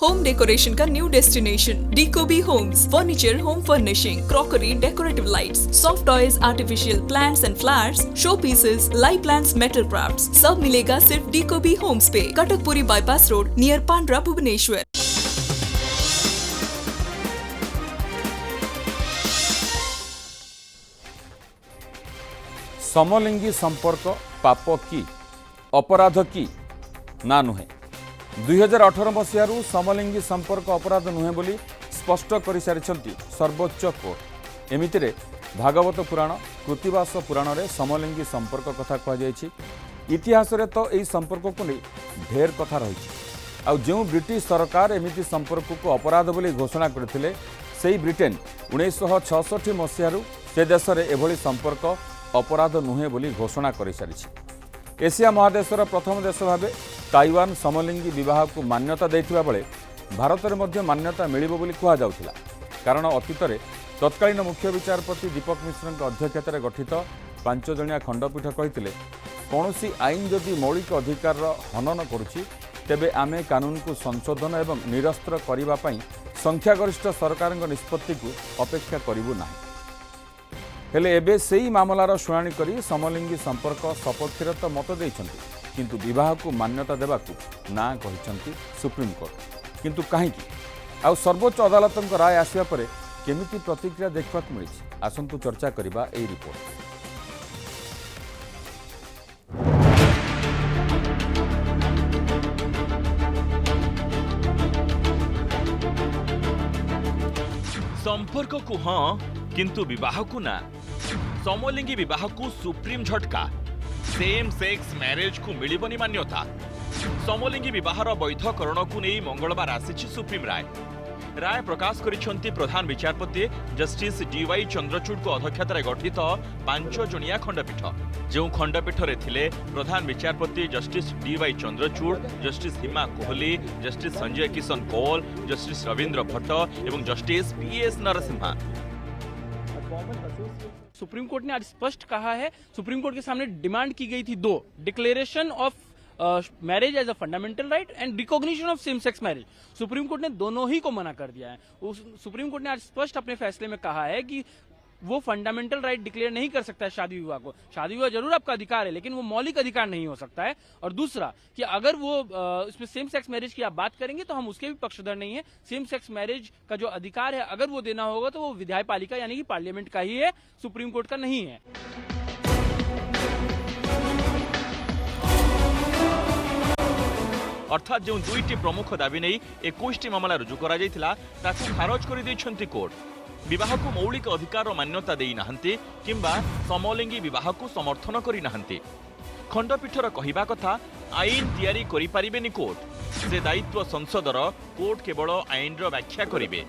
Home decoration का new destination डीकोबी Holmes. Furniture, home furnishing, crockery, decorative lights, soft toys, artificial plants and flowers, show pieces, live plants, metal crafts, सब मिलेगा सिर्फ डीकोबी Holmes पे, कटकपुरी bypass road near Pandra, Bhubaneswar. समलिंगी संपर्क पाप की अपराध की ना नुहे 2018 मसीह समलिंगी संपर्क अपराध नुहे बोली स्पष्ट कर सारी सर्वोच्च कोर्ट। एमितिरे भागवत पुराण, कृतिवास पुराण रे समलिंगी संपर्क कथा कहुई। इतिहास रे तो यही संपर्क को नहीं ढेर कथा रही। आ जो ब्रिटिश सरकार एमिति संपर्क को अपराध बोली घोषणा करथिले, सेही ब्रिटेन 1966 मसीह से देश में एभली संपर्क अपराध नुहे बोली घोषणा कर सारी। एशिया महादेशर प्रथम देश भाव ताइवान समलिंगी विवाह को मान्यता देथिबा बेले भारत में मध्य मान्यता मिलिबो बोली कहा जाउथिला। कारण अतीत में तत्कालीन मुख्य विचारपति दीपक मिश्र अध्यक्षतार गठित 5 जणिया खंडपीठ कहिथिले, कौनसी आईन जदि मौलिक अधिकार हनन करुछि तेबे आमे कानून को संशोधन एवं निरस्त्र करबा पई संख्यागरिष्ठ सरकार निष्पत्ति को अपेक्षा करिबु नाही। हेले एबे सेही मामलार शुणाणी करी समलिंगी संपर्क सपक्षरे तो मत देइछन्ति, किंतु विवाह को मान्यता देबाकू ना कहिछन्ति सुप्रीम कोर्ट। किंतु काहेकि आउ सर्वोच्च अदालतक राय आसिया परे केमिति प्रतिक्रिया देखबाकू मिलिछि, आसंतु चर्चा करिबा एई रिपोर्ट। संपर्क को हाँ किंतु विवाह को ना। समलिंगी विवाह को सुप्रीम झटका। सेम सेक्स मैरिज को मिलिबनी मान्यता। समलिंगी विवाहर वैधकरण को नहीं मंगलवार आसिछि सुप्रीम राय। राय प्रकाश करिसेंति प्रधान विचारपति जस्टिस डीवाई चंद्रचूड़ को अध्यक्षतार गठित 5 जणिया खंडपीठ। जो खंडपीठ रे थिले प्रधान विचारपति जस्टिस डीवाई चंद्रचूड़, जस्टिस हिमा कोहली, जस्टिस संजय किशन कौल, जस्टिस रविंद्र भट्ट एवं justice PS Narasimha. Supreme Court ने आज स्पष्ट कहा है, सुप्रीम कोर्ट के सामने डिमांड की गई थी 2, declaration of marriage as a fundamental right and recognition of same sex marriage. Supreme Court ने दोनों ही को मना कर दिया है। सुप्रीम कोर्ट ने आज स्पष्ट अपने फैसले में कहा है कि वो फंडामेंटल राइट डिक्लेयर नहीं कर सकता है शादी विवाह को। शादी विवाह जरूर आपका अधिकार है, लेकिन वो मौलिक अधिकार नहीं हो सकता है। और दूसरा कि अगर वो इसमें सेम सेक्स मैरिज की आप बात करेंगे तो हम उसके भी पक्षधर नहीं है। सेम सेक्स मैरिज का जो अधिकार है अगर वो देना होगा तो वो विधायपालिका यानी कि पार्लियामेंट का ही है, सुप्रीम कोर्ट का नहीं है। अर्थात जो 2टी प्रमुख दाबी नहीं 21टी मामला रुजु करा जायतिला ताकू खारज कर दैछन्ति कोर्ट। विवाह को मौलिक अधिकार मान्यता देई नाहंती किंबा समलिंगी विवाह को समर्थन करी नाहंती। खंडपीठर कहिबा कथा आईन तैयारी करि परिबेनी कोर्ट। से दायित्व संसदर कोर्ट केवल आईनर व्याख्या करिवे।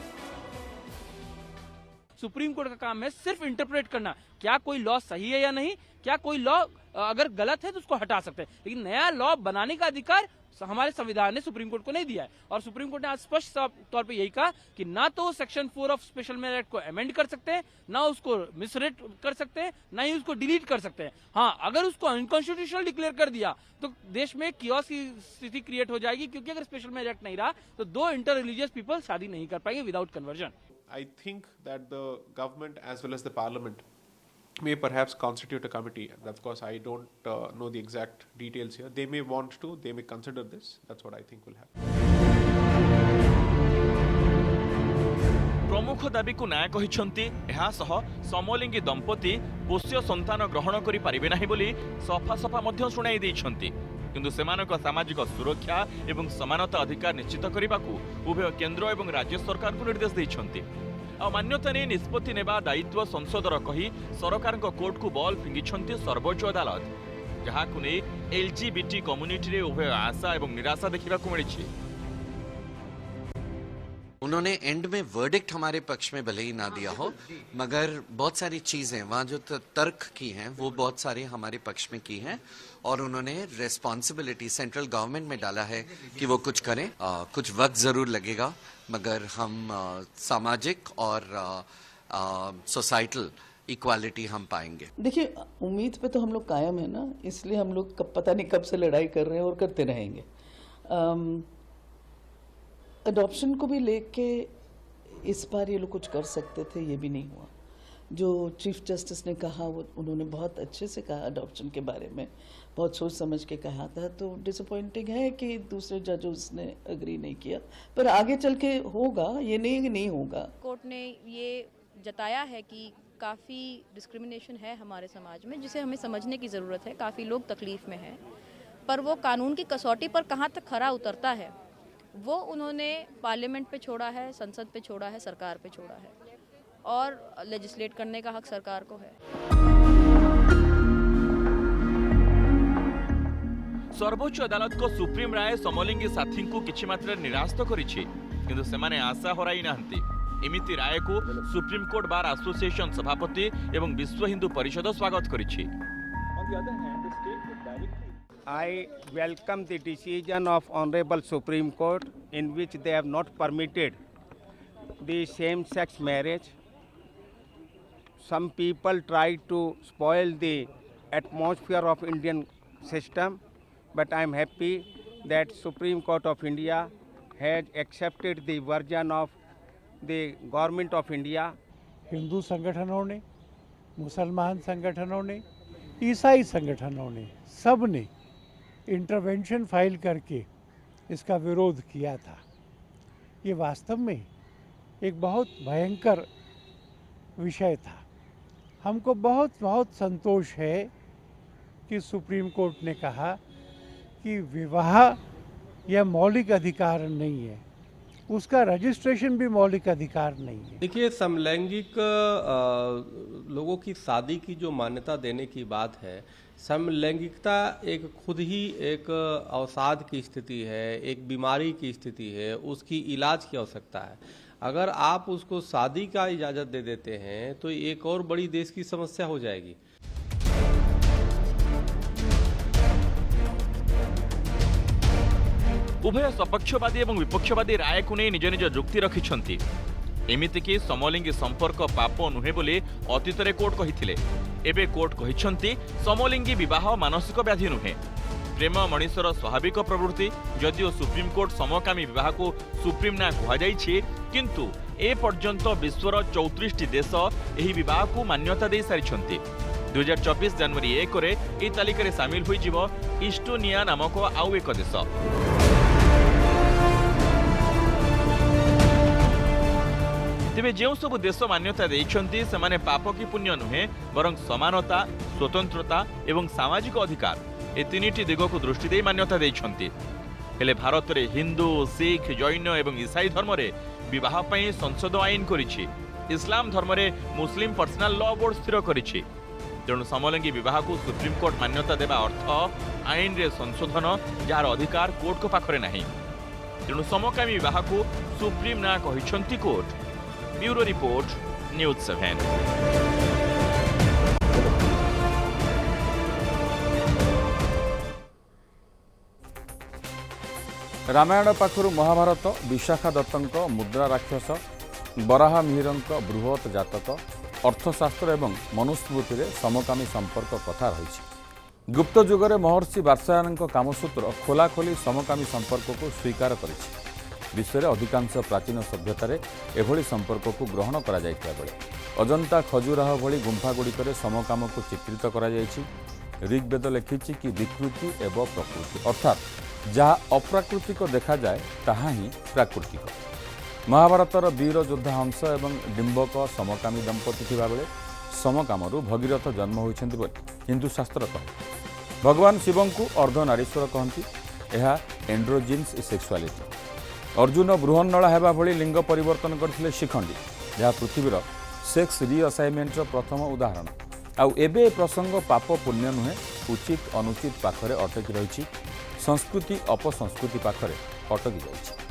सुप्रीम कोर्ट का काम है सिर्फ इंटरप्रेट करना, क्या कोई लॉ सही है या नहीं, क्या कोई लॉ अगर गलत है तो उसको हटा सकते हैं, लेकिन नया लॉ बनाने का अधिकार हमारे संविधान ने सुप्रीम कोर्ट को नहीं दिया है। और सुप्रीम कोर्ट ने आज स्पष्ट तौर पे यही कहा कि ना तो section 4 of special marriage act को अमेंड कर सकते हैं, ना उसको मिसरेट कर सकते हैं, ना ही उसको डिलीट कर सकते हैं। हाँ, अगर उसको अनकॉन्स्टिट्यूशनल डिक्लेयर कर दिया तो देश में कियोस की स्थिति क्रिएट हो जाएगी, क्योंकि अगर स्पेशल मैरिज एक्ट नहीं रहा तो 2 इंटर रिलीजियस पीपल शादी नहीं कर पाएंगे without conversion. I think that the government as well as the parliament may perhaps constitute a committee. And of course, I don't know the exact details here. They may want to, they may consider this. That's what I think will happen. प्रमुख दाबी को न्याय कहिसंती एहा सह समलिंगी दंपति पोष्य संतान ग्रहण करि परिबे नाही बोली सफा सफा मध्य सुनाई दैछंती। किंतु सेमानक सामाजिक सुरक्षा एवं समानता अधिकार निश्चित करबाकू उभय केंद्र एवं राज्य सरकार को निर्देश दैछंती। आ मान्यता ने निष्पत्ति नेबा दायित्व संसदर कही सरकार कोर्ट को बॉल फिंगिछंती सर्वोच्च अदालत, जहाकू ने एलजीबीटी कम्युनिटी रे उभय आशा एवं निराशा देखिबाकू मिलिछि। उन्होंने एंड में वर्डिक्ट हमारे पक्ष में भले ही ना दिया हो, मगर बहुत सारी चीजें वहाँ जो तर्क की हैं वो बहुत सारी हमारे पक्ष में की हैं, और उन्होंने रेस्पॉन्सिबिलिटी सेंट्रल गवर्नमेंट में डाला है कि वो कुछ करें। कुछ वक्त जरूर लगेगा, मगर हम सामाजिक और सोसाइटल इक्वालिटी हम पाएंगे। देखिए, उम्मीद पे तो हम लोग कायम है ना, इसलिए हम लोग पता नहीं कब से लड़ाई कर रहे हैं और करते रहेंगे। अडॉप्शन को भी लेके इस बार ये लोग कुछ कर सकते थे, ये भी नहीं हुआ। जो चीफ जस्टिस ने कहा वो उन्होंने बहुत अच्छे से कहा, अडॉप्शन के बारे में बहुत सोच समझ के कहा था। तो डिसअपॉइंटिंग है कि दूसरे जजेस ने अग्री नहीं किया, पर आगे चल के होगा, ये नहीं कि नहीं होगा। कोर्ट ने ये जताया है कि काफ़ी डिस्क्रिमिनेशन है हमारे समाज में, जिसे हमें समझने की ज़रूरत है। काफ़ी लोग तकलीफ़ में हैं, पर वो कानून की कसौटी पर कहाँ तक खरा उतरता है वो उन्होंने पार्लियामेंट पे छोड़ा है, संसद पे छोड़ा है, सरकार पे छोड़ा है, और लेजिस्लेट करने का हक सरकार को है। सर्वोच्च अदालत को सुप्रीम राय समलिंगी साथी को किछि मात्रा निराश तो करिछि, किंतु सेमाने आशा हराई नाहंती। एमिति राय को सुप्रीम कोर्ट बार एसोसिएशन सभापति एवं विश्व हिंदू परिषद स्वागत करिछि। I welcome the decision of Honorable Supreme Court in which they have not permitted the same-sex marriage. Some people try to spoil the atmosphere of Indian system, but I am happy that Supreme Court of India has accepted the version of the Government of India. Hindu संगठनों ने, मुसलमान संगठनों ने, ईसाई संगठनों ने, सब ने इंटरवेंशन फाइल करके इसका विरोध किया था। ये वास्तव में एक बहुत भयंकर विषय था। हमको बहुत बहुत संतोष है कि सुप्रीम कोर्ट ने कहा कि विवाह यह मौलिक अधिकार नहीं है, उसका रजिस्ट्रेशन भी मौलिक अधिकार नहीं है। देखिए, समलैंगिक लोगों की शादी की जो मान्यता देने की बात है, समलैंगिकता एक खुद ही एक अवसाद की स्थिति है, एक बीमारी की स्थिति है, उसकी इलाज की आवश्यकता है। अगर आप उसको शादी का इजाज़त दे देते हैं तो एक और बड़ी देश की समस्या हो जाएगी। उभय सपक्षवादी एवं विपक्षवादी राय को नहीं निज निज जुक्ति रखिछंती। एमितिकी समलिंगी संपर्क पाप नुहे बोली अतीतरे कोर्ट कहिथिले। एबे कोर्ट कहिछंती समलिंगी विवाह मानसिक व्याधि नुहे, प्रेम मनुष्यर स्वाभाविक प्रवृत्ति। जदिओ सुप्रीम कोर्ट समकामी विवाह को सुप्रीम ना कहा जाइछि, किंतु ए पर्यंत विश्वर 34 देश एही विवाह को मान्यता दे सारिछंती। 2024 जनवरी 1 रे ए तालिका रे शामिल होई जिवो इस्टोनिया नामक आउ एक देश। तेबे जो सब देश मान्यता देइछंती सेमाने पाप की पुण्य नुहे, बरं समानता, स्वतंत्रता एवं सामाजिक अधिकार ए तीनिटी दिग को दृष्टि दे मान्यता देइछंती। हेले भारत रे हिंदू, सिख, जैन एवं ईसाई धर्म रे विवाह पई संसद आईन करिछि। इस्लाम धर्म रे मुस्लिम पर्सनल लॉ बोर्ड स्थिर करिछि। तेणु समलिंगी विवाह को सुप्रीम कोर्ट मान्यता देवा अर्थ आईन रे संशोधन, जार अधिकार कोर्ट को पाखरे नाही। तेणु समकामी विवाह को सुप्रीम ना कहिछंती court. Bureau report, news 7। Ramayana पाखरु महाभारत, विशाखा दत्तंक मुद्रा राक्षस, बराह मिहिरंक बृहत जातक, अर्थशास्त्र एवं मनुस्मृति रे समकामी संपर्क कथा रही। गुप्त जुगरे महर्षि वात्स्यायनक कामसूत्र खोलाखोली समकामी संपर्क को स्वीकार करिछि। विश्व में अधिकांश प्राचीन सभ्यतार एभली संपर्क को ग्रहण करा जायतिया बेले अजंता खजुराह भली गुंफागुड़िक समकाम को चित्रित करा जायछि। ऋग्वेद लिखिछि कि विकृति एवं प्रकृति, अर्थात जहाँ अप्राकृतिक देखा जाए ताहा ही प्राकृतिक। महाभारतर वीर योद्धा हंस एवं डिंबक समकामी दंपति थिबा बेले समकामरू भगीरथ जन्म होइछन्ति बोली हिंदू शास्त्र कहे। भगवान शिव को अर्धनारीश्वर कहती। यह एंड्रोजिन्स सेक्सुआलिटी। अर्जुन बृहन्नला हेबा भली लिंग परिवर्तन करथिले शिखंडी, जहाँ पृथ्वीर सेक्स रिअसाइनमेंट प्रथम उदाहरण। आउ एबे प्रसंग पाप पुण्य नुहे, उचित अनुचित पाखरे अटकी रही, संस्कृति अपसंस्कृति पाखरे अटकी जाइछि।